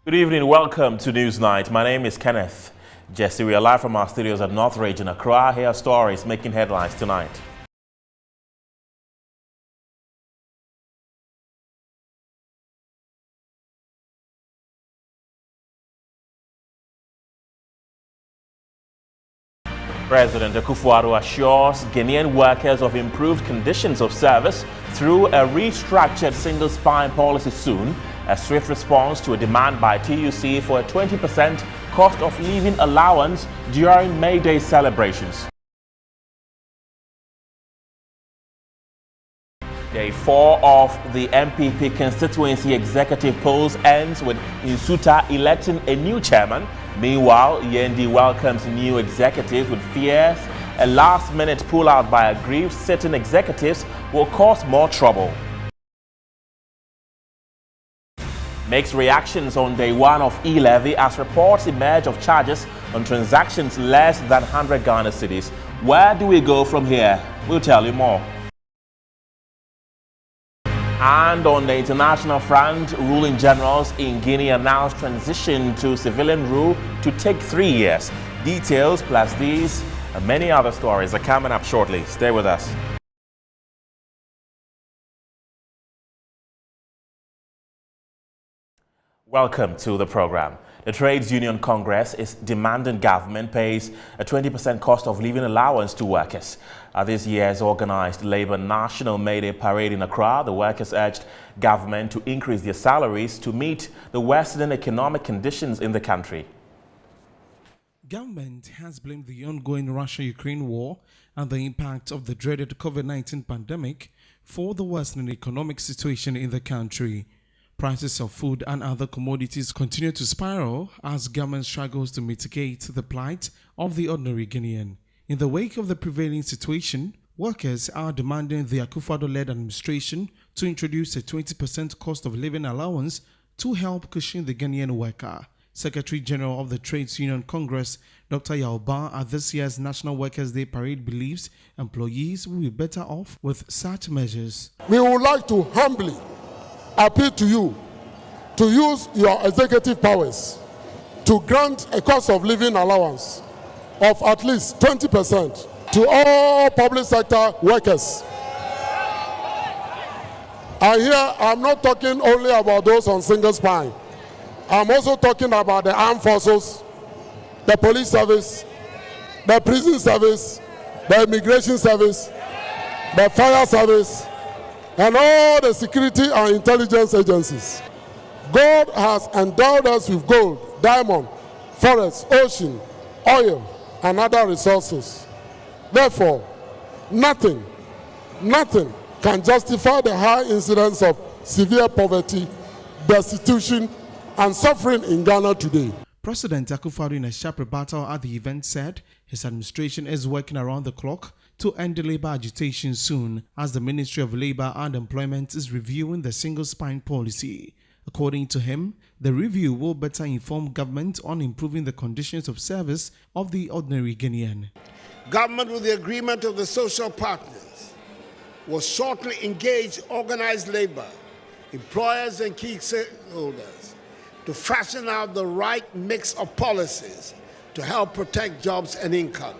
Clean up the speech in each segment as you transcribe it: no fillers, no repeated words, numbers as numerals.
Good evening, welcome to Newsnight. My name is Kenneth Jesse. We are live from our studios at Northridge in Accra. Here are stories making headlines tonight. President Akufo-Addo assures Guinean workers of improved conditions of service through a restructured single spine policy soon, a swift response to a demand by TUC for a 20% cost of living allowance during May Day celebrations. Day 4 of the MPP constituency executive polls ends with Insuta electing a new chairman. Meanwhile, Yendi welcomes new executives with fears a last-minute pullout by aggrieved sitting executives will cause more trouble. Mixed reactions on day 1 of Elevy as reports emerge of charges on transactions less than 100 Ghana cedis. Where do we go from here? We'll tell you more. And on the international front, ruling generals in Guinea announced transition to civilian rule to take 3 years. Details plus these and many other stories are coming up shortly. Stay with us. Welcome to the program. The Trades Union Congress is demanding government pays a 20% cost of living allowance to workers. At this year's organized Labour National May Day Parade in Accra, the workers urged government to increase their salaries to meet the worsening economic conditions in the country. Government has blamed the ongoing Russia-Ukraine war and the impact of the dreaded COVID-19 pandemic for the worsening economic situation in the country. Prices of food and other commodities continue to spiral as government struggles to mitigate the plight of the ordinary Guinean. In the wake of the prevailing situation, workers are demanding the Akufo-Addo-led administration to introduce a 20% cost of living allowance to help cushion the Guinean worker. Secretary General of the Trades Union Congress, Dr. Yauba, at this year's National Workers' Day Parade believes employees will be better off with such measures. We would like to humbly appeal to you to use your executive powers to grant a cost of living allowance of at least 20% to all public sector workers. And here I'm not talking only about those on single spine. I'm also talking about the armed forces, the police service, the prison service, the immigration service, the fire service, and all the security and intelligence agencies. God has endowed us with gold, diamond, forest, ocean, oil, and other resources. Therefore, nothing can justify the high incidence of severe poverty, destitution, and suffering in Ghana today. President Akufo-Addo, in a sharp rebuttal at the event, said his administration is working around the clock to end the labor agitation soon, as the Ministry of Labour and Employment is reviewing the single spine policy. According to him, the review will better inform government on improving the conditions of service of the ordinary Guinean. Government, with the agreement of the social partners, will shortly engage organized labor, employers and key stakeholders to fashion out the right mix of policies to help protect jobs and incomes.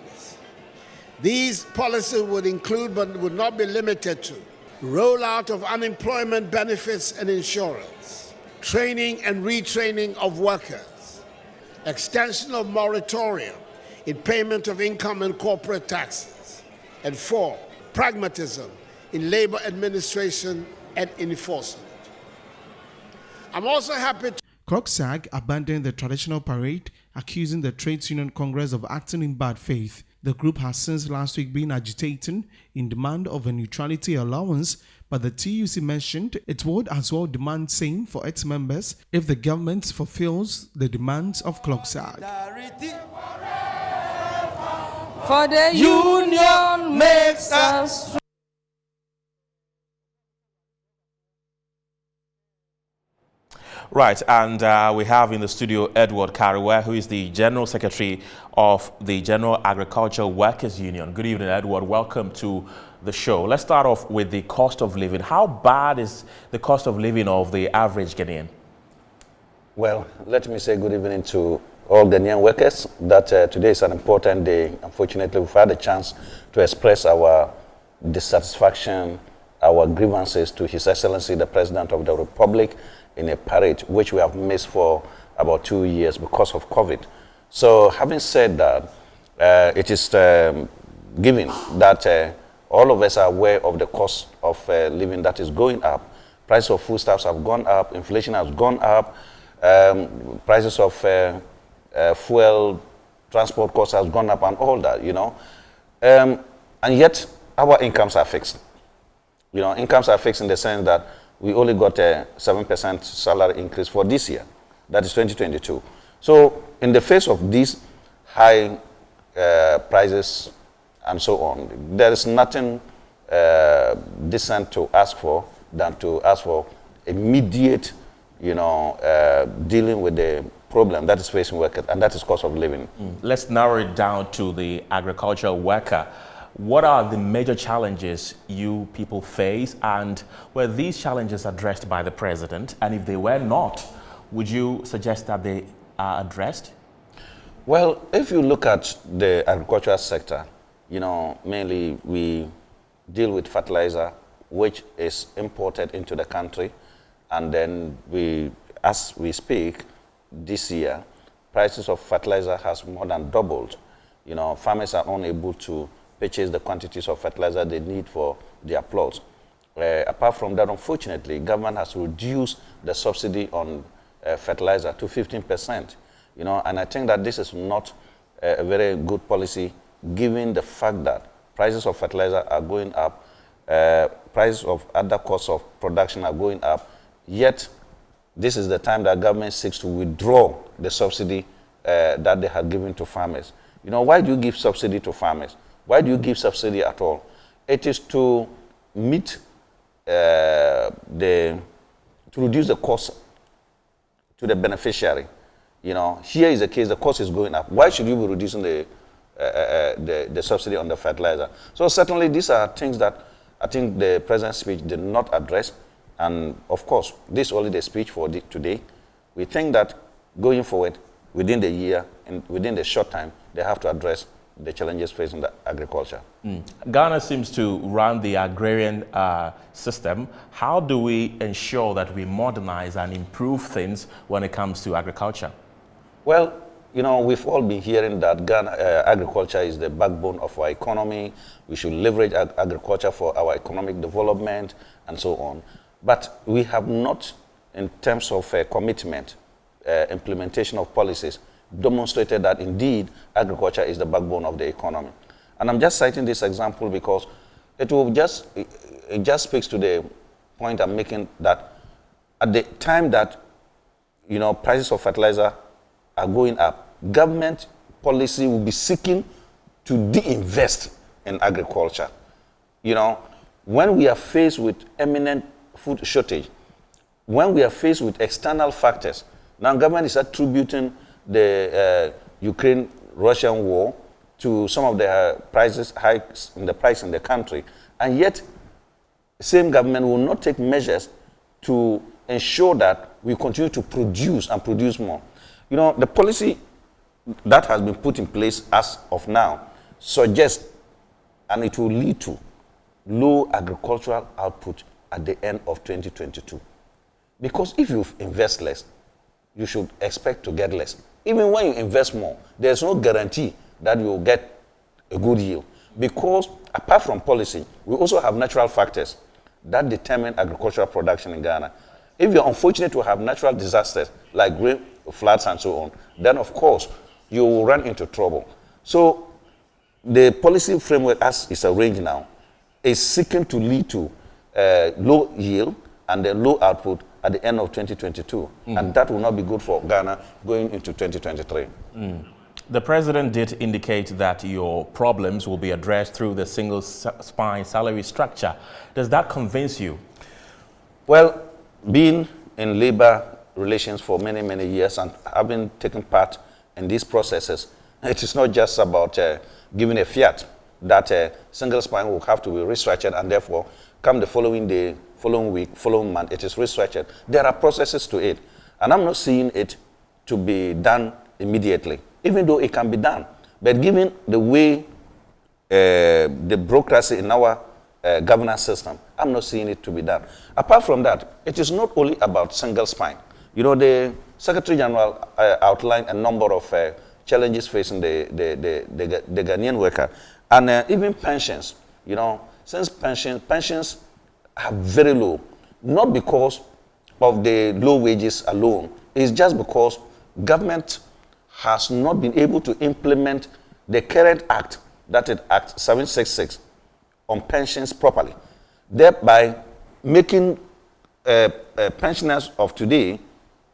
These policies would include, but would not be limited to, rollout of unemployment benefits and insurance, training and retraining of workers, extension of moratorium in payment of income and corporate taxes, and 4, pragmatism in labor administration and enforcement. I'm also happy to CROCSAG abandoned the traditional parade, accusing the Trades Union Congress of acting in bad faith. The group has since last week been agitating in demand of a neutrality allowance, but the TUC mentioned it would as well demand same for its members if the government fulfills the demands of CROCSAG. For the union makes us. Right, and we have in the studio Edward Kariwe, who is the General Secretary of the General Agricultural Workers Union. Good evening, Edward. Welcome to the show. Let's start off with the cost of living. How bad is the cost of living of the average Ghanaian? Well, let me say good evening to all Ghanaian workers. That today is an important day. Unfortunately, we've had a chance to express our dissatisfaction, our grievances to His Excellency, the President of the Republic, in a parade which we have missed for about 2 years because of COVID. So, having said that, it is given that all of us are aware of the cost of living that is going up. Price of foodstuffs have gone up, inflation has gone up, prices of fuel, transport costs has gone up and all that, you know. And yet, our incomes are fixed. You know, incomes are fixed in the sense that we only got a 7% salary increase for this year. That is 2022. So, in the face of these high prices and so on, there is nothing decent to ask for than to ask for immediate, you know, dealing with the problem that is facing workers, and that is cost of living. Let's narrow it down to the agricultural worker. What are the major challenges you people face, and were these challenges addressed by the president? And if they were not, would you suggest that they are addressed? Well, if you look at the agricultural sector, you know, mainly we deal with fertilizer, which is imported into the country, and then we, as we speak, this year, prices of fertilizer has more than doubled. You know, farmers are unable to purchase the quantities of fertilizer they need for their plots. Apart from that, unfortunately, government has reduced the subsidy on fertilizer to 15%. You know, and I think that this is not a very good policy, given the fact that prices of fertilizer are going up, prices of other costs of production are going up, yet this is the time that government seeks to withdraw the subsidy that they had given to farmers. You know, why do you give subsidy to farmers? Why do you give subsidy at all? It is to meet to reduce the cost to the beneficiary. You know, here is the case, the cost is going up. Why should you be reducing the subsidy on the fertilizer? So certainly these are things that I think the President's speech did not address. And of course, this is only the speech for today. We think that going forward, within the year and within the short time, they have to address the challenges facing the agriculture. Ghana seems to run the agrarian system. How do we ensure that we modernize and improve things when it comes to agriculture? Well, you know, we've all been hearing that Ghana agriculture is the backbone of our economy. We should leverage agriculture for our economic development and so on. But we have not, in terms of commitment, implementation of policies, demonstrated that indeed agriculture is the backbone of the economy. And I'm just citing this example because it just speaks to the point I'm making, that at the time that, you know, prices of fertilizer are going up, government policy will be seeking to de-invest in agriculture. You know, when we are faced with imminent food shortage, when we are faced with external factors, now government is attributing the Ukraine-Russian war to some of the prices hikes in the price in the country, and yet same government will not take measures to ensure that we continue to produce and produce more. You know, the policy that has been put in place as of now suggests, and it will lead to, low agricultural output at the end of 2022. Because if you invest less, you should expect to get less. Even when you invest more, there's no guarantee that you will get a good yield. Because apart from policy, we also have natural factors that determine agricultural production in Ghana. If you're unfortunate to have natural disasters like rain, floods and so on, then of course you will run into trouble. So the policy framework as is arranged now is seeking to lead to low yield and the low output at the end of 2022. And that will not be good for Ghana going into 2023. The president did indicate that your problems will be addressed through the single spine salary structure. Does that convince you? Well, being in labor relations for many, many years and having taken part in these processes, it is not just about giving a fiat that single spine will have to be restructured and therefore come the following day, following week, following month, it is restructured. There are processes to it. And I'm not seeing it to be done immediately, even though it can be done. But given the way the bureaucracy in our governance system, I'm not seeing it to be done. Apart from that, it is not only about single spine. You know, the Secretary General outlined a number of challenges facing the Ghanaian worker. And even pensions, you know, since pensions are very low, not because of the low wages alone, it's just because government has not been able to implement the current act, that is Act 766, on pensions properly, thereby making pensioners of today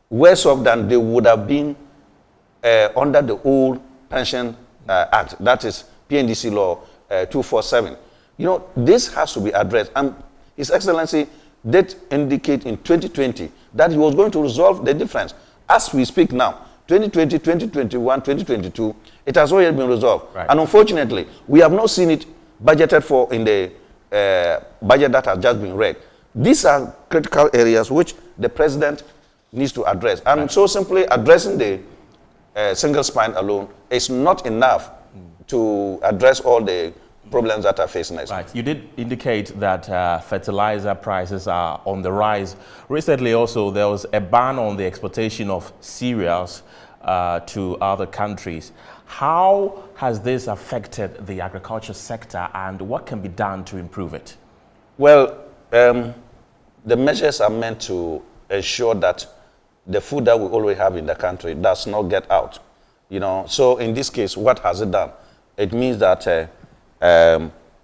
worse off than they would have been under the old pension act, that is PNDC law 247. You know, this has to be addressed. And His Excellency did indicate in 2020 that he was going to resolve the difference. As we speak now, 2020, 2021, 2022, it has already been resolved. Right. And unfortunately, we have not seen it budgeted for in the budget that has just been read. These are critical areas which the president needs to address. And right. So simply addressing the single spine alone is not enough to address all the problems that are facing us. Right. You did indicate that fertilizer prices are on the rise. Recently also, there was a ban on the exportation of cereals to other countries. How has this affected the agriculture sector, and what can be done to improve it? Well, the measures are meant to ensure that the food that we already have in the country does not get out. You know, so in this case, what has it done? It means that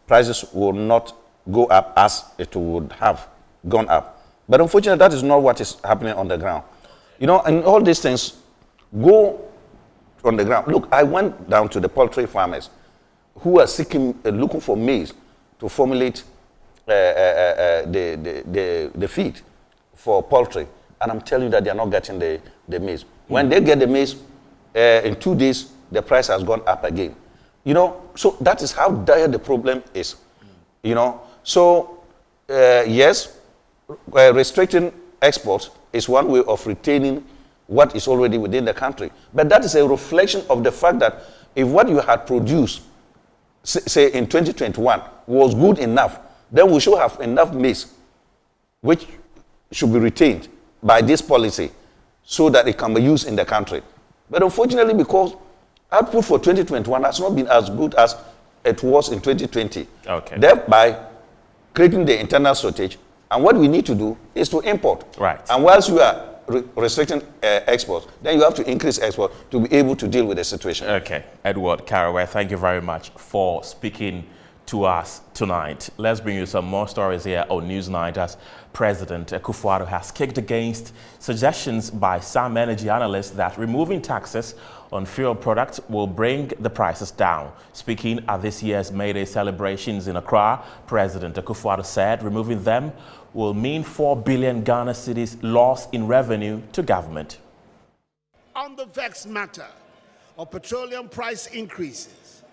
prices will not go up as it would have gone up. But unfortunately, that is not what is happening on the ground. You know, and all these things go on the ground. Look, I went down to the poultry farmers who are seeking, looking for maize to formulate the feed for poultry. And I'm telling you that they are not getting the maize. When they get the maize, in 2 days, the price has gone up again. You know, so that is how dire the problem is. You know, so yes, restricting exports is one way of retaining what is already within the country. But that is a reflection of the fact that if what you had produced, say in 2021, was good enough, then we should have enough maize, which should be retained by this policy so that it can be used in the country. But unfortunately, because output for 2021 has not been as good as it was in 2020, okay, thereby creating the internal shortage. And what we need to do is to import. Right. And whilst you are restricting exports, then you have to increase export to be able to deal with the situation. Okay. Edward Caraway, thank you very much for speaking to us tonight. Let's bring you some more stories here on Newsnight, as President Akufo-Addo has kicked against suggestions by some energy analysts that removing taxes on fuel products will bring the prices down. Speaking at this year's May Day celebrations in Accra, President Akufo-Addo said removing them will mean 4 billion Ghana cedis loss in revenue to government. On the vexed matter of petroleum price increases,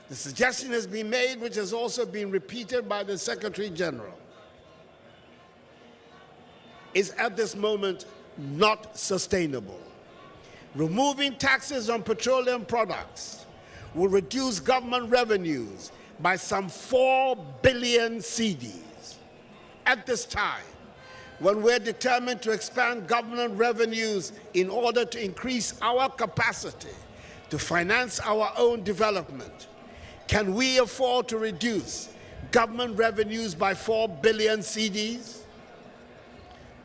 the suggestion has been made, which has also been repeated by the Secretary General, is at this moment not sustainable. Removing taxes on petroleum products will reduce government revenues by some 4 billion cedis. At this time, when we're determined to expand government revenues in order to increase our capacity to finance our own development, can we afford to reduce government revenues by 4 billion cedis?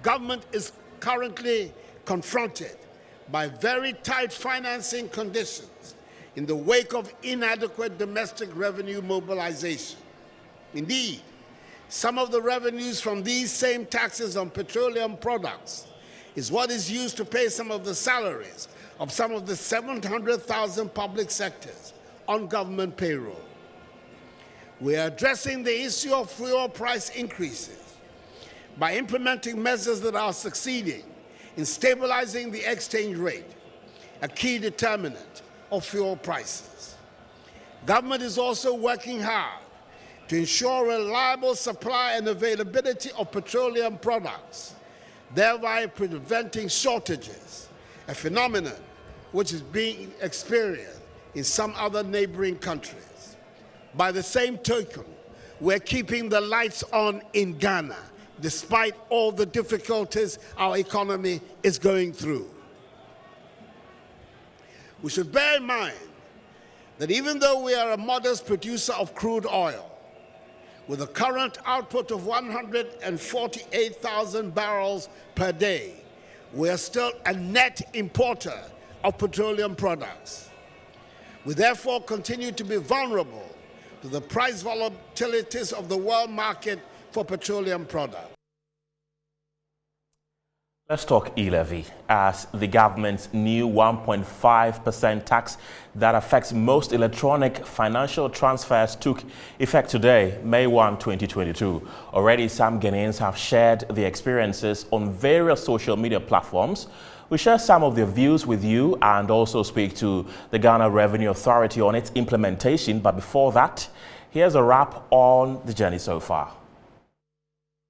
Government is currently confronted by very tight financing conditions in the wake of inadequate domestic revenue mobilization. Indeed, some of the revenues from these same taxes on petroleum products is what is used to pay some of the salaries of some of the 700,000 public sectors on government payroll. We are addressing the issue of fuel price increases by implementing measures that are succeeding in stabilizing the exchange rate, a key determinant of fuel prices. Government is also working hard to ensure reliable supply and availability of petroleum products thereby preventing shortages, a phenomenon which is being experienced in some other neighboring countries. By the same token, we're keeping the lights on in Ghana, despite all the difficulties our economy is going through. We should bear in mind that even though we are a modest producer of crude oil, with a current output of 148,000 barrels per day, we are still a net importer of petroleum products. We therefore continue to be vulnerable to the price volatilities of the world market for petroleum products. Let's talk e-levy, as the government's new 1.5% tax that affects most electronic financial transfers took effect today, May 1, 2022. Already, some Ghanaians have shared their experiences on various social media platforms. We share some of their views with you and also speak to the Ghana Revenue Authority on its implementation. But before that, here's a wrap on the journey so far.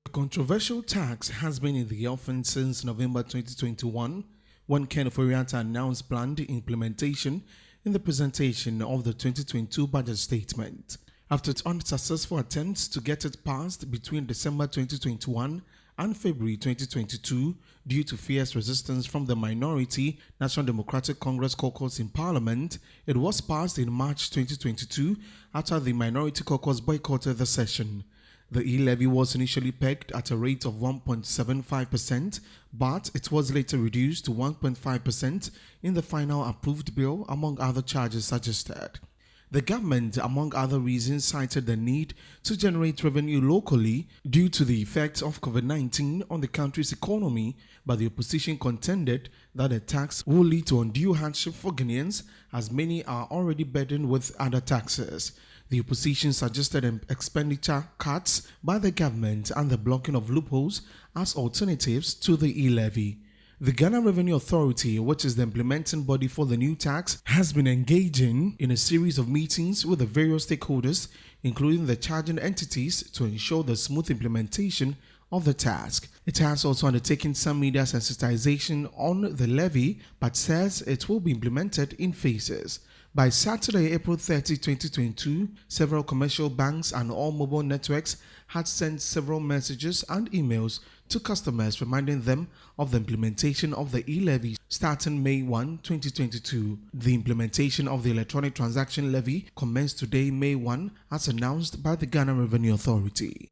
A controversial tax has been in the offing since November 2021, when Ken Oforiatta announced planned implementation in the presentation of the 2022 budget statement. After its unsuccessful attempts to get it passed between December 2021 and February 2022 due to fierce resistance from the minority National Democratic Congress caucus in Parliament, it was passed in March 2022 after the minority caucus boycotted the session. The e-levy was initially pegged at a rate of 1.75%, but it was later reduced to 1.5% in the final approved bill, among other charges suggested. The government, among other reasons, cited the need to generate revenue locally due to the effects of COVID-19 on the country's economy, but the opposition contended that the tax will lead to undue hardship for Ghanaians, as many are already burdened with other taxes. The opposition suggested expenditure cuts by the government and the blocking of loopholes as alternatives to the e-levy. The Ghana Revenue Authority, which is the implementing body for the new tax, has been engaging in a series of meetings with the various stakeholders, including the charging entities, to ensure the smooth implementation of the task. It has also undertaken some media sensitization on the levy, but says it will be implemented in phases. By Saturday, April 30, 2022, several commercial banks and all mobile networks had sent several messages and emails to customers reminding them of the implementation of the e-levy starting May 1, 2022. The implementation of the electronic transaction levy commenced today, May 1, as announced by the Ghana Revenue Authority.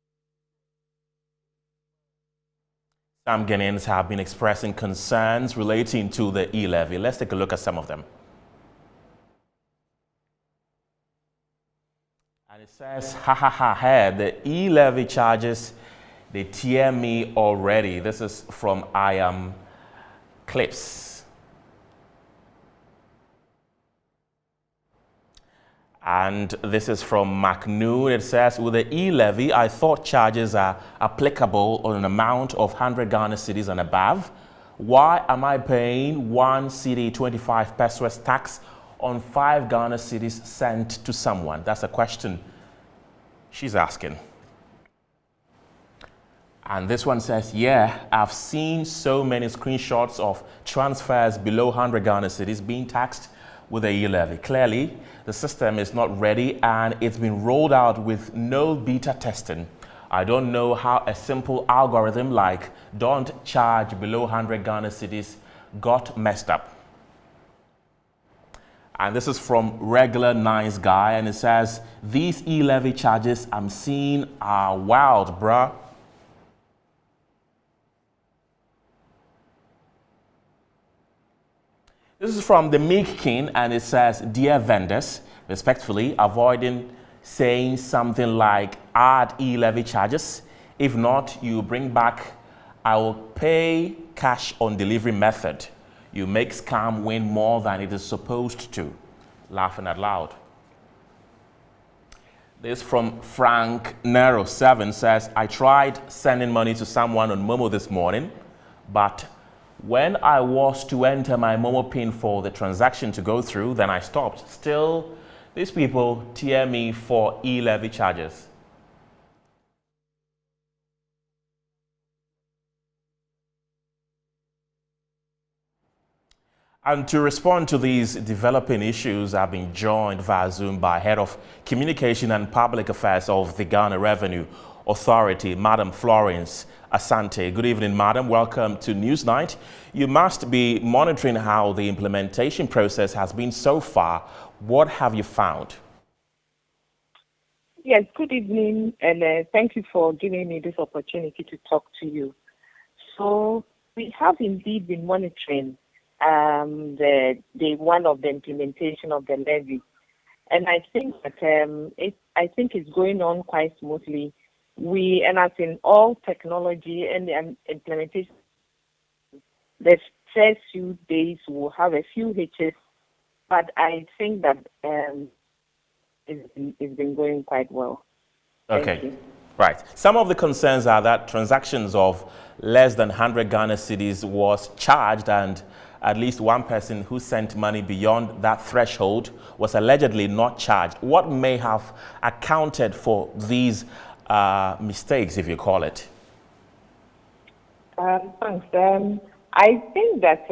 Some Ghanaians have been expressing concerns relating to the e-levy. Let's take a look at some of them. And it says, hey, the e-levy charges, they tear me already. This is from I Am Clips. And this is from McNoon. It says, with the e-levy, I thought charges are applicable on an amount of 100 Ghana cedis and above. Why am I paying 1 cedi 25 pesos tax on 5 Ghana cedis sent to someone? That's a question she's asking. And this one says, yeah, I've seen so many screenshots of transfers below 100 Ghana cedis being taxed with the e-levy. Clearly, the system is not ready and it's been rolled out with no beta testing. I don't know how a simple algorithm like don't charge below 100 Ghana cedis got messed up. And this is from Regular Nice Guy, and it says, these e-levy charges I'm seeing are wild, bruh. This is from the Meek King, and it says, dear vendors, respectfully avoiding saying something like add e-levy charges. If not, you bring back, I will pay cash on delivery method. You make scam win more than it is supposed to. Laughing out loud. This from Frank Nero 7 says, I tried sending money to someone on Momo this morning, but when I was to enter my Momo PIN for the transaction to go through, then I stopped. Still, these people tear me for e-levy charges. And to respond to these developing issues, I've been joined via Zoom by Head of Communication and Public Affairs of the Ghana Revenue Authority, Madam Florence Asante. Good evening, Madam. Welcome to Newsnight. You must be monitoring how the implementation process has been so far. What have you found? Yes, good evening, and thank you for giving me this opportunity to talk to you. So we have indeed been monitoring the day one of the implementation of the levy, and I think that it's going on quite smoothly. And as in all technology and the implementation, the first few days will have a few hitches, but I think that it's been going quite well. Okay, right. Some of the concerns are that transactions of less than 100 Ghana cedis was charged, and at least one person who sent money beyond that threshold was allegedly not charged. What may have accounted for these mistakes, if you call it? Thanks. I think that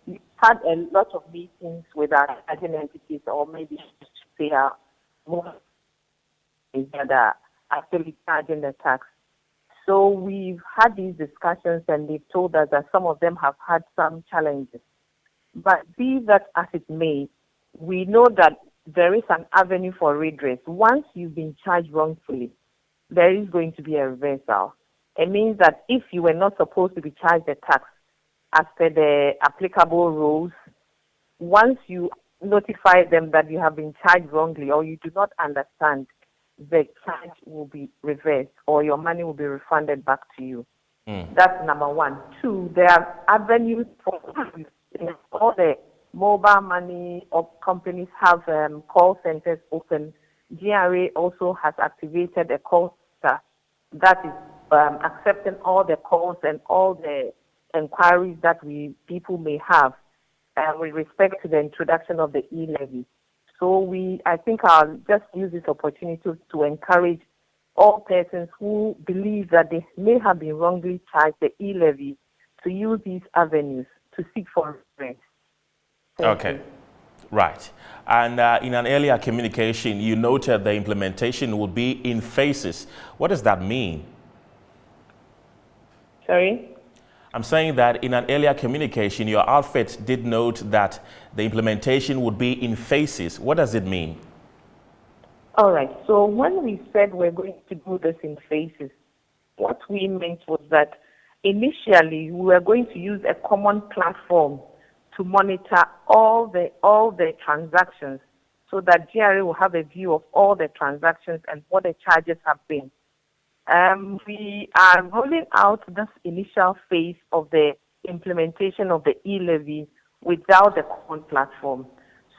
we had a lot of meetings with our charging entities, or maybe they are more that are actually charging the tax. So we've had these discussions, and they've told us that some of them have had some challenges. But be that as it may, we know that there is an avenue for redress. Once you've been charged wrongfully, there is going to be a reversal. It means that if you were not supposed to be charged the tax as per the applicable rules, once you notify them that you have been charged wrongly or you do not understand, the charge will be reversed or your money will be refunded back to you. That's number one. Two, there are avenues for all the mobile money or companies have call centers open. GRA also has activated a call center that is accepting all the calls and all the inquiries that people may have with respect to the introduction of the e-levy. So I think I'll just use this opportunity to encourage all persons who believe that they may have been wrongly charged the e-levy to use these avenues to seek for redress. Okay, right. And in an earlier communication, you noted the implementation would be in phases. What does that mean? Sorry? I'm saying that in an earlier communication, your outfit did note that the implementation would be in phases. What does it mean? All right. So when we said we're going to do this in phases, what we meant was that initially we were going to use a common platform to monitor all the transactions so that GRA will have a view of all the transactions and what the charges have been. We are rolling out this initial phase of the implementation of the e-levy without the common platform.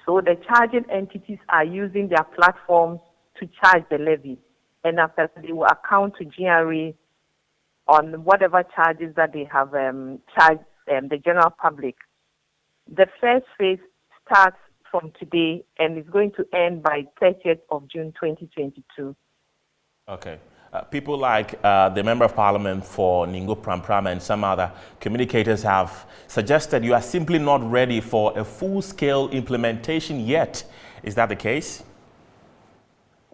So the charging entities are using their platforms to charge the levy, and after that, they will account to GRA on whatever charges that they have charged the general public. The first phase starts from today and is going to end by 30th of June 2022. Okay. People like the Member of Parliament for Ningo Prampram and some other communicators have suggested you are simply not ready for a full-scale implementation yet. Is that the case?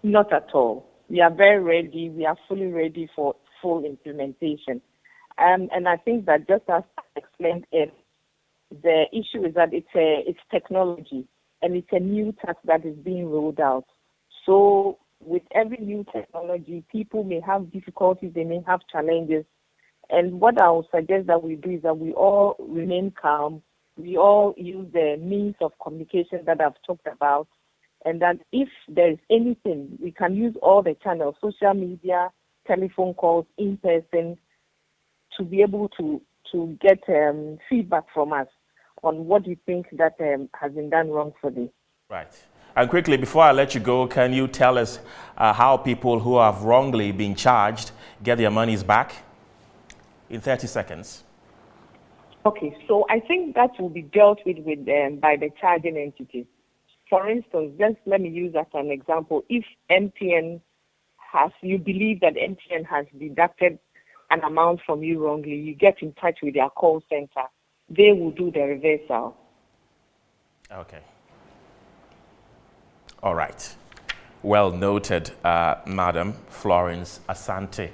Not at all. We are very ready. We are fully ready for full implementation. And I think that just as I explained it, the issue is that it's technology and it's a new tax that is being rolled out. So with every new technology, people may have difficulties, they may have challenges. And what I would suggest that we do is that we all remain calm, we all use the means of communication that I've talked about, and that if there is anything, we can use all the channels, social media, telephone calls, in person, to be able to get feedback from us on what you think that has been done wrongfully. Right. And quickly, before I let you go, can you tell us how people who have wrongly been charged get their monies back? In 30 seconds. Okay, so I think that will be dealt with by the charging entities. For instance, just let me use as an example. If you believe that MTN has deducted an amount from you wrongly, you get in touch with their call center. They will do the reversal. Okay. All right. Well noted, Madam Florence Asante,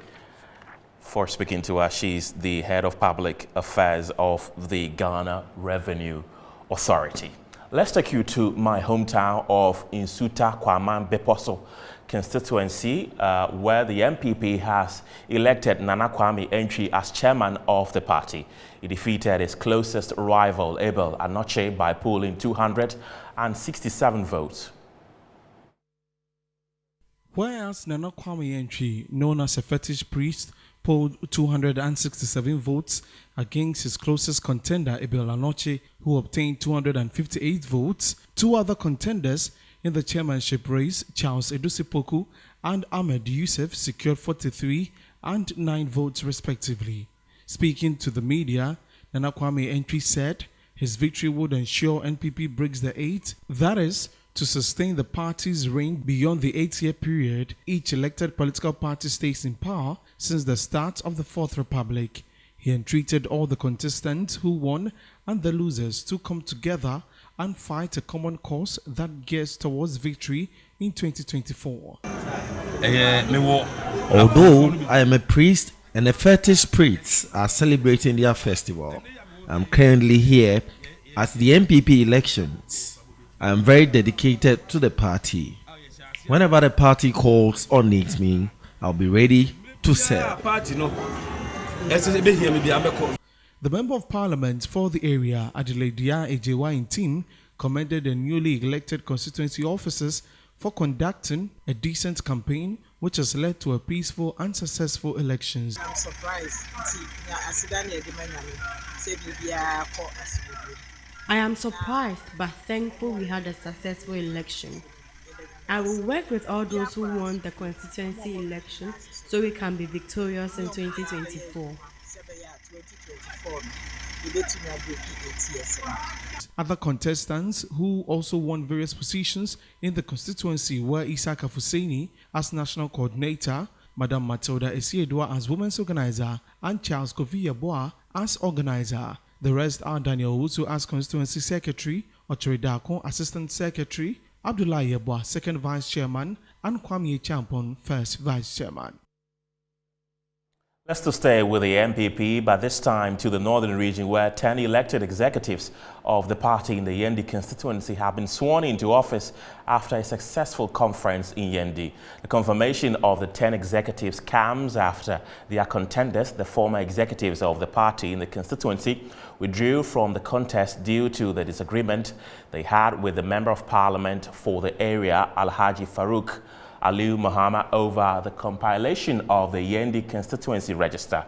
for speaking to us. She's the head of public affairs of the Ghana Revenue Authority. Let's take you to my hometown of Nsuta Kwaman Beposo constituency, where the MPP has elected Nana Kwame Antwi as chairman of the party. He defeated his closest rival, Abel Anoche, by polling 267 votes. Whereas Nana Kwame Antwi, known as a fetish priest, polled 267 votes against his closest contender, Abel Anoche, who obtained 258 votes. Two other contenders in the chairmanship race, Charles Edusipoku and Ahmed Youssef, secured 43 and 9 votes respectively. Speaking to the media, Nana Kwame Antwi said his victory would ensure NPP breaks the 8, that is, to sustain the party's reign beyond the 8-year period each elected political party stays in power since the start of the Fourth Republic. He entreated all the contestants who won and the losers to come together and fight a common cause that gears towards victory in 2024. Although I am a priest and a fetish priests are celebrating their festival, I'm currently here at the MPP elections. I am very dedicated to the party. Whenever the party calls or needs me, I'll be ready to serve. The Member of Parliament for the area, Adelaide Ejewa team, commended the newly elected constituency officers for conducting a decent campaign which has led to a peaceful and successful elections. I'm surprised. I am surprised but thankful we had a successful election. I will work with all those who won the constituency election so we can be victorious in 2024. Other contestants who also won various positions in the constituency were Isaka Fuseni as national coordinator, Madam Matilda Esiedwa as women's organizer, and Charles Kofi Yeboah as organizer. The rest are Daniel Wusu as constituency secretary, Ochre Dako assistant secretary, Abdullah Yeboah second vice chairman, and Kwame Champon first vice chairman. Let's still stay with the MPP, but this time to the northern region where 10 elected executives of the party in the Yendi constituency have been sworn into office after a successful conference in Yendi. The confirmation of the 10 executives comes after their contenders, the former executives of the party in the constituency, withdrew from the contest due to the disagreement they had with the Member of Parliament for the area, Alhaji Farouk Aliu Muhammad, over the compilation of the Yendi constituency register.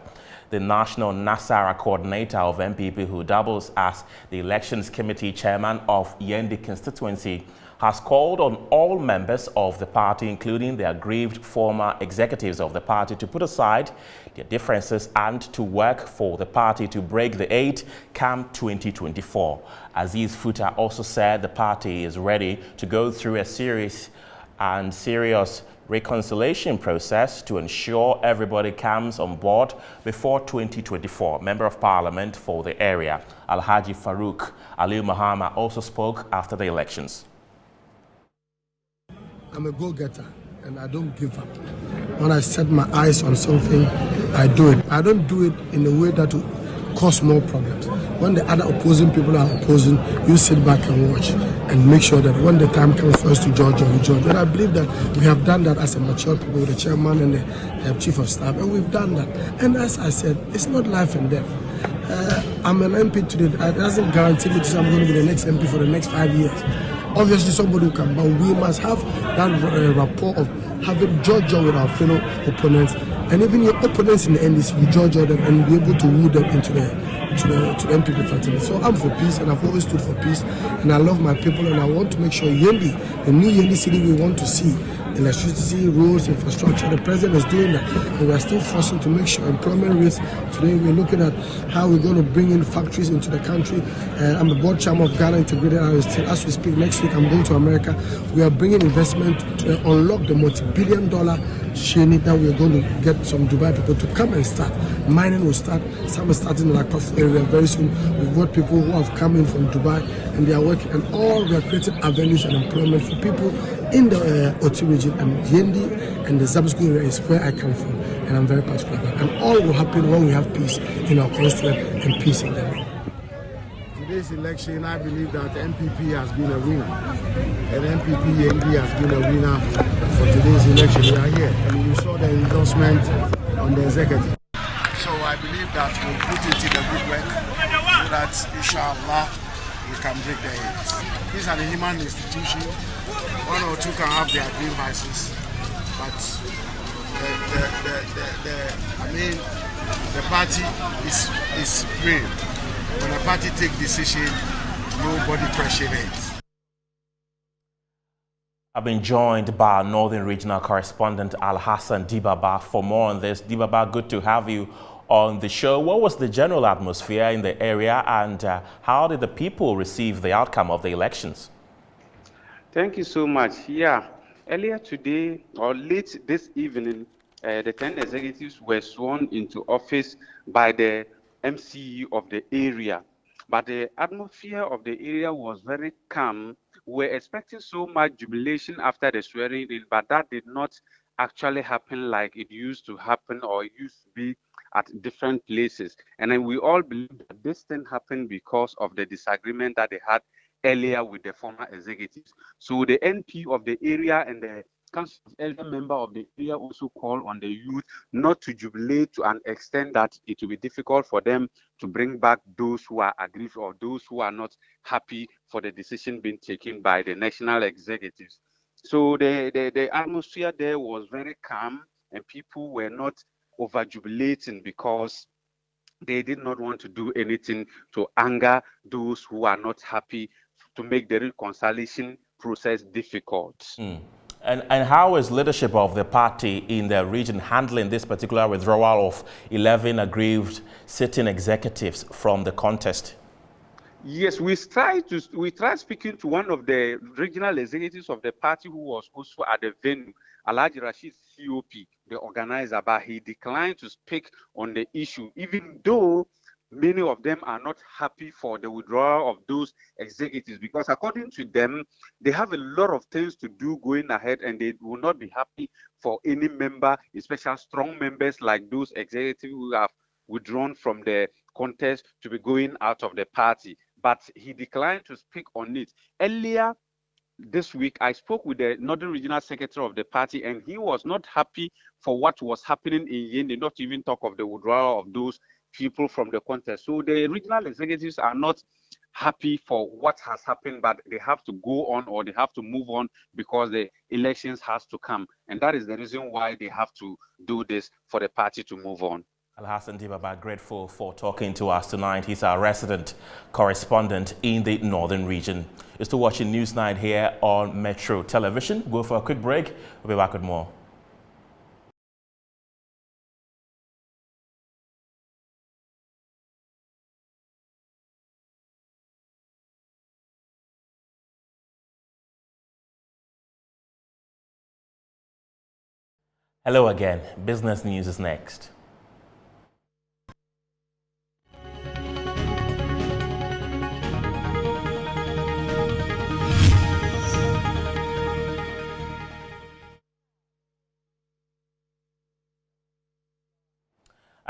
The National Nasara coordinator of MPP, who doubles as the elections committee chairman of Yendi constituency, has called on all members of the party, including the aggrieved former executives of the party, to put aside their differences and to work for the party to break the 8 come 2024. Aziz Futa also said the party is ready to go through a serious reconciliation process to ensure everybody comes on board before 2024. Member of Parliament for the area, Alhaji Farouk Aliu Muhammad, also spoke after the elections. I'm a go-getter and I don't give up. When I set my eyes on something, I do it. I don't do it in a way that will cause more problems. When the other opposing people are opposing, you sit back and watch and make sure that when the time comes for us to judge, we judge. And I believe that we have done that as a mature people with the chairman and the chief of staff, and we've done that. And as I said, it's not life and death. I'm an MP today. That doesn't guarantee me that I'm going to be the next MP for the next 5 years. Obviously, somebody who can, but we must have that rapport of having judged with our fellow opponents, and even your opponents in the NDC, you judge them and be able to woo them into the MPP fraternity. So I'm for peace, and I've always stood for peace, and I love my people, and I want to make sure Yendi, the new Yendi city we want to see, electricity, roads, infrastructure, the president is doing that, and we are still forcing to make sure employment rates. Today we're looking at how we're going to bring in factories into the country. I'm the board chairman of Ghana Integrated Industry. As we speak, next week I'm going to America. We are bringing investment to unlock the multi-billion-dollar Shani that we're going to get some Dubai people to come and start. Mining will start. Some are starting in the Akaf area very soon. We've got people who have come in from Dubai and they are working, and all we are creating avenues and employment for people in the Oti region, and Yendi and the Zabsku area is where I come from, and I'm very particular about that. And all will happen when we have peace in our constituent and peace in them. Today's election, I believe that MPP has been a winner, and MPP ND has been a winner for today's election. We are here, and you saw the endorsement on the executive. So I believe that we'll put it in the good work so that, inshallah, we can break the heads. These are the human institutions. One or two can have their green vices, but the party is brave. When a party takes decision, nobody question it. I've been joined by our Northern Regional Correspondent Alhassan Dibaba for more on this. Dibaba, good to have you on the show. What was the general atmosphere in the area, and how did the people receive the outcome of the elections? Thank you so much. Yeah, earlier today or late this evening, the 10 executives were sworn into office by the MCE of the area. But the atmosphere of the area was very calm. We were expecting so much jubilation after the swearing in, but that did not actually happen like it used to happen or used to be at different places. And then we all believe that this thing happened because of the disagreement that they had earlier with the former executives. So the NP of the area and the Council of Elder member of the area also call on the youth not to jubilate to an extent that it will be difficult for them to bring back those who are aggrieved or those who are not happy for the decision being taken by the national executives. So the atmosphere there was very calm, and people were not over jubilating because they did not want to do anything to anger those who are not happy, to make the reconciliation process difficult. And how is leadership of the party in the region handling this particular withdrawal of 11 aggrieved sitting executives from the contest? Yes, we tried speaking to one of the regional executives of the party who was also at the venue, Alhaji Rashid COP, the organizer, but he declined to speak on the issue, even though many of them are not happy for the withdrawal of those executives, because according to them, they have a lot of things to do going ahead, and they will not be happy for any member, especially strong members like those executives who have withdrawn from the contest, to be going out of the party. But he declined to speak on it. Earlier this week, I spoke with the Northern Regional Secretary of the party, and he was not happy for what was happening in Yendi, not to even talk of the withdrawal of those people from the contest. So the regional executives are not happy for what has happened, but they have to go on, or they have to move on, because the elections has to come. And that is the reason why they have to do this, for the party to move on. Alhassan Dibaba, grateful for talking to us tonight. He's our resident correspondent in the northern region. You're still watching Newsnight here on Metro Television. We'll go for a quick break. We'll be back with more. Hello again. Business news is next.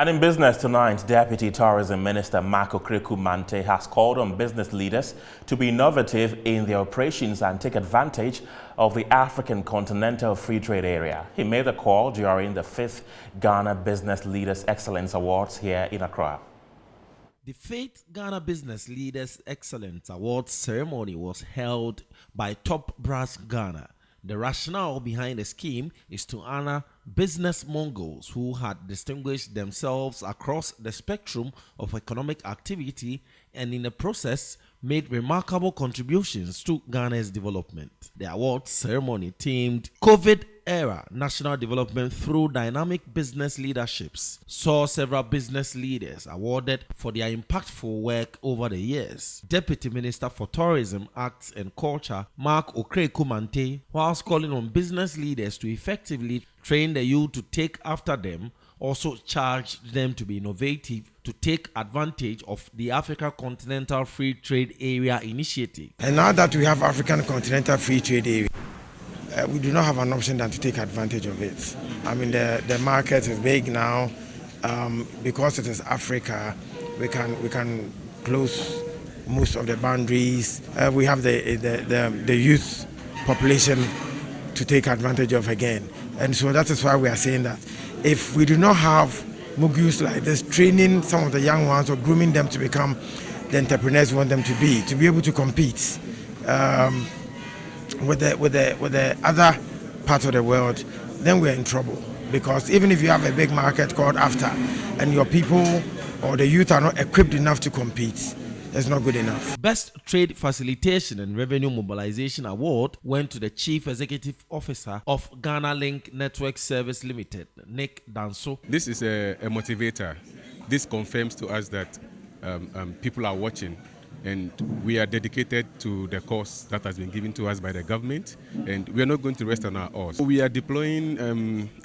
And in business tonight, Deputy Tourism Minister Marco Kreku Mante has called on business leaders to be innovative in their operations and take advantage of the African Continental Free Trade Area. He made the call during the 5th Ghana Business Leaders Excellence Awards here in Accra. The 5th Ghana Business Leaders Excellence Awards ceremony was held by Top Brass Ghana. The rationale behind the scheme is to honor business Mongols who had distinguished themselves across the spectrum of economic activity and in the process made remarkable contributions to Ghana's development. The awards ceremony themed COVID era national development through dynamic business leaderships saw several business leaders awarded for their impactful work over the years. Deputy Minister for Tourism, Arts and Culture, Mark Okrekumante, whilst calling on business leaders to effectively train the youth to take after them, also charged them to be innovative to take advantage of the Africa Continental Free Trade Area initiative. And now that we have African Continental Free Trade Area, we do not have an option than to take advantage of it. I mean, the market is big now. Because it is Africa, we can close most of the boundaries. We have the youth population to take advantage of again. And so that is why we are saying that if we do not have mugus like this, training some of the young ones or grooming them to become the entrepreneurs we want them to be able to compete with the other parts of the world, then we're in trouble. Because even if you have a big market called AFTA and your people or the youth are not equipped enough to compete, it's not good enough. Best Trade Facilitation and Revenue Mobilization Award went to the Chief Executive Officer of Ghana Link Network Service Limited, Nick Danso. This is a motivator. This confirms to us that people are watching, and we are dedicated to the cause that has been given to us by the government, and we are not going to rest on our oars. We are deploying a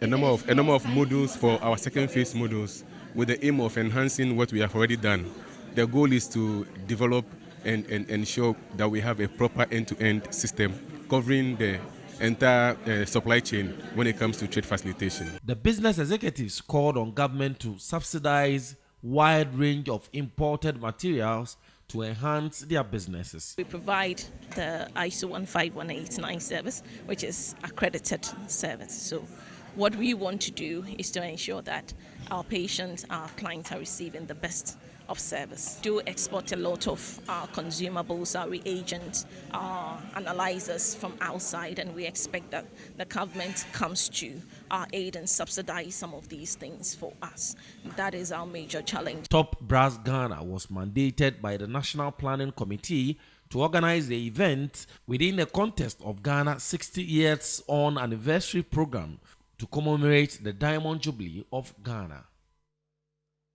number of modules for our second phase modules with the aim of enhancing what we have already done. The goal is to develop and ensure that we have a proper end-to-end system covering the entire supply chain when it comes to trade facilitation. The business executives called on government to subsidize wide range of imported materials to enhance their businesses. We provide the ISO 15189 service, which is accredited service. So what we want to do is to ensure that our patients, our clients are receiving the best of service. We do export a lot of our consumables, our reagents, our analyzers from outside, and we expect that the government comes to our aid and subsidize some of these things for us. That is our major challenge. Top Brass Ghana was mandated by the National Planning Committee to organize the event within the context of Ghana's 60 years on anniversary program to commemorate the Diamond Jubilee of Ghana.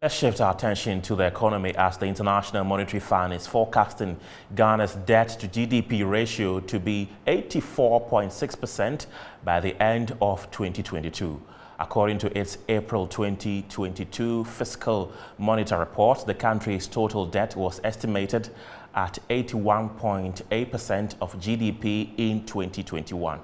Let's shift our attention to the economy as the International Monetary Fund is forecasting Ghana's debt to GDP ratio to be 84.6% by the end of 2022. According to its April 2022 fiscal monitor report, the country's total debt was estimated at 81.8% of GDP in 2021.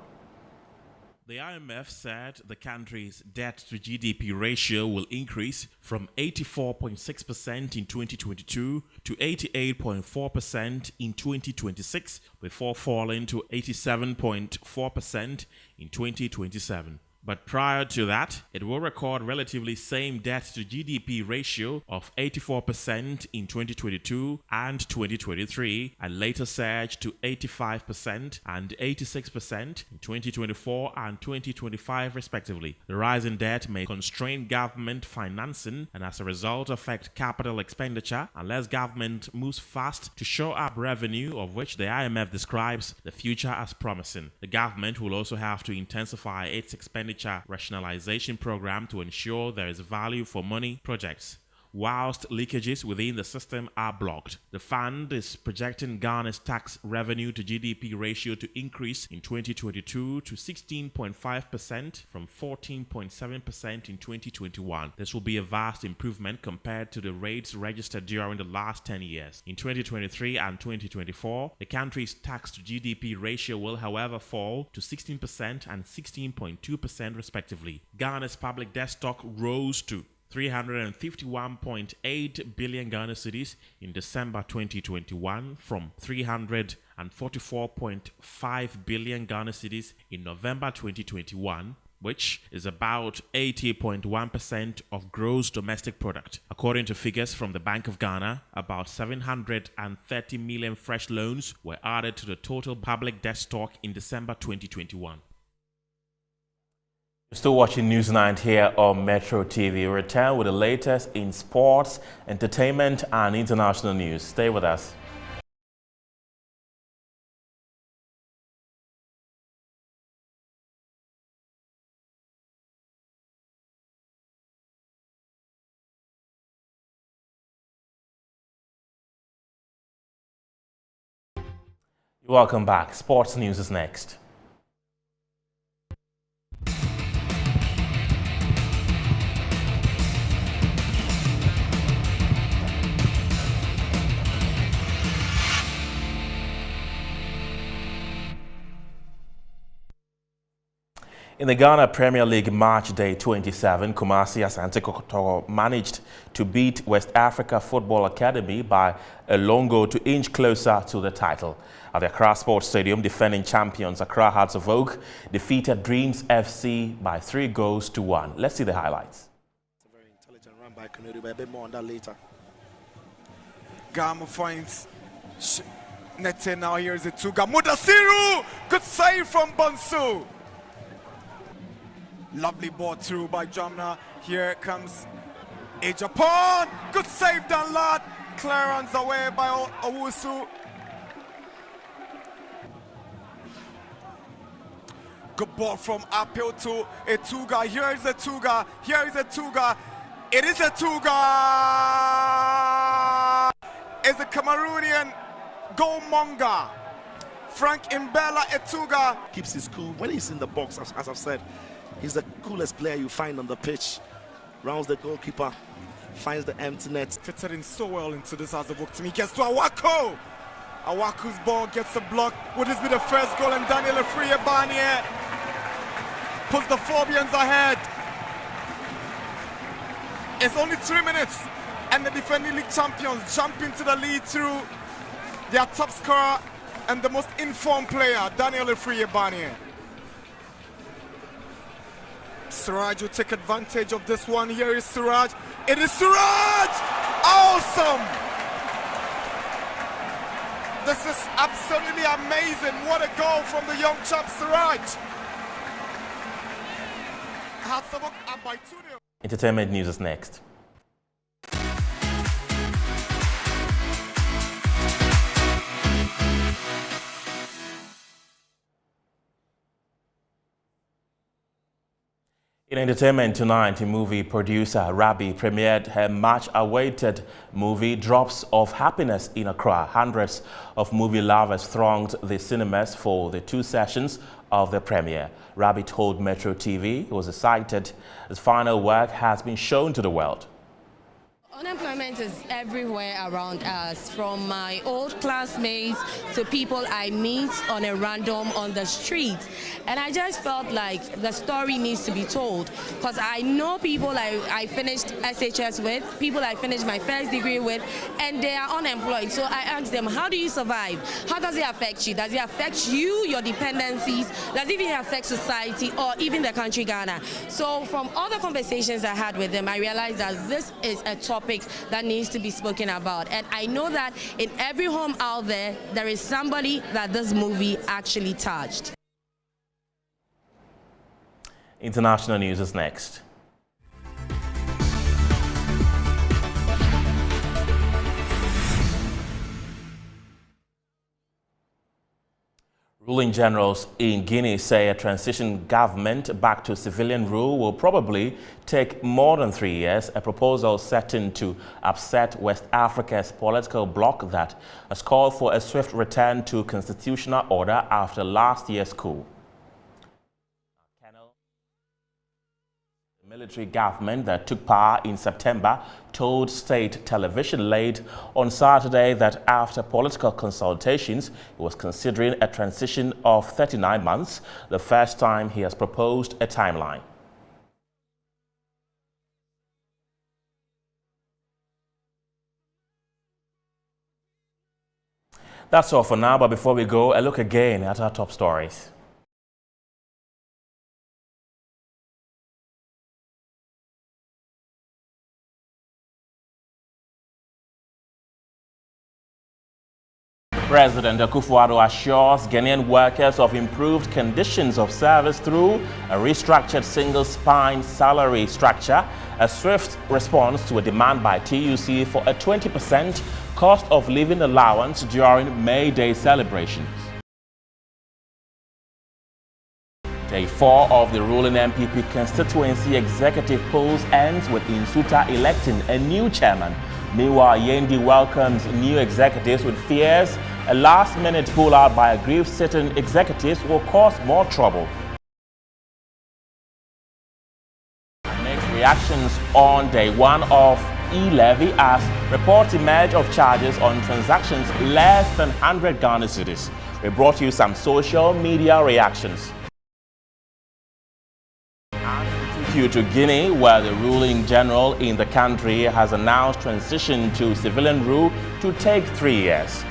The IMF said the country's debt-to-GDP ratio will increase from 84.6% in 2022 to 88.4% in 2026, before falling to 87.4% in 2027. But prior to that, it will record relatively same debt-to-GDP ratio of 84% in 2022 and 2023, and later surge to 85% and 86% in 2024 and 2025 respectively. The rise in debt may constrain government financing and as a result affect capital expenditure unless government moves fast to shore up revenue, of which the IMF describes the future as promising. The government will also have to intensify its expenditure rationalization program to ensure there is value for money projects, whilst leakages within the system are blocked. The fund is projecting Ghana's tax revenue to GDP ratio to increase in 2022 to 16.5% from 14.7% in 2021. This will be a vast improvement compared to the rates registered during the last 10 years. In 2023 and 2024, the country's tax to GDP ratio will, however, fall to 16% and 16.2% respectively. Ghana's public debt stock rose to 351.8 billion Ghana cedis in December 2021 from 344.5 billion Ghana cedis in November 2021, which is about 80.1% of gross domestic product. According to figures from the Bank of Ghana, about 730 million fresh loans were added to the total public debt stock in December 2021. You're still watching News 9 here on Metro TV. We return with the latest in sports, entertainment, and international news. Stay with us. Welcome back. Sports news is next. In the Ghana Premier League Match Day 27, Kumasi Asante Kotoko managed to beat West Africa Football Academy by a long goal to inch closer to the title. At the Accra Sports Stadium, defending champions Accra Hearts of Oak defeated Dreams FC by 3-1. Let's see the highlights. It's a very intelligent run by Kanuri, but a bit more on that later. Gama finds Nete now. Here's it to Mudasiru. Good save from Bonsu. Lovely ball through by Jamna. Here comes a Japan. Good save done, lad. Clearance away by Owusu. Good ball from Apio to Etuga. Here is Etuga. Here is Etuga. It is Etuga. It's a Cameroonian goalmonger. Frank Mbella Etuga Keeps his cool when he's in the box, as I've said. He's the coolest player you find on the pitch. Rounds the goalkeeper, finds the empty net. Fitted in so well into this as a book team. He gets to Awako. Awaku's ball gets a block. Would this be the first goal? And Daniel Efriye puts the Phobians ahead. It's only 3 minutes, and the defending league champions jump into the lead through their top scorer and the most informed player, Daniel Efriye. Suraj will take advantage of this one. Here is Suraj. It is Suraj! Awesome! This is absolutely amazing. What a goal from the young chap Suraj. Up by 2-0. Entertainment news is next. In entertainment tonight, movie producer Rabi premiered her much-awaited movie Drops of Happiness in Accra. Hundreds of movie lovers thronged the cinemas for the 2 sessions of the premiere. Rabi told Metro TV he was excited his final work has been shown to the world. Unemployment is everywhere around us, from my old classmates to people I meet on a random on the street. And I just felt like the story needs to be told, because I know people I finished SHS with, people I finished my first degree with, and they are unemployed. So I asked them, how do you survive? How does it affect you? Does it affect you, your dependencies? Does it even affect society or even the country Ghana? So from all the conversations I had with them, I realized that this is a topic that needs to be spoken about. And I know that in every home out there, there is somebody that this movie actually touched. International news is next. Ruling generals in Guinea say a transition government back to civilian rule will probably take more than 3 years, a proposal certain to upset West Africa's political bloc that has called for a swift return to constitutional order after last year's coup. The military government that took power in September told state television late on Saturday that after political consultations, he was considering a transition of 39 months, the first time he has proposed a timeline. That's all for now, but before we go, a look again at our top stories. President Akufo-Addo assures Ghanaian workers of improved conditions of service through a restructured single-spine salary structure, a swift response to a demand by TUC for a 20% cost of living allowance during May Day celebrations. Day 4 of the ruling MPP constituency executive polls ends with Insuta electing a new chairman. Meanwhile, Yendi welcomes new executives with fears a last-minute pullout by aggrieved sitting executives will cause more trouble. Mixed reactions on day one of Elevy as reports emerge of charges on transactions less than 100 Ghana cedis. We brought you some social media reactions. To Guinea, where the ruling general in the country has announced transition to civilian rule to take 3 years.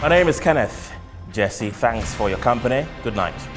My name is Kenneth Jesse. Thanks for your company. Good night.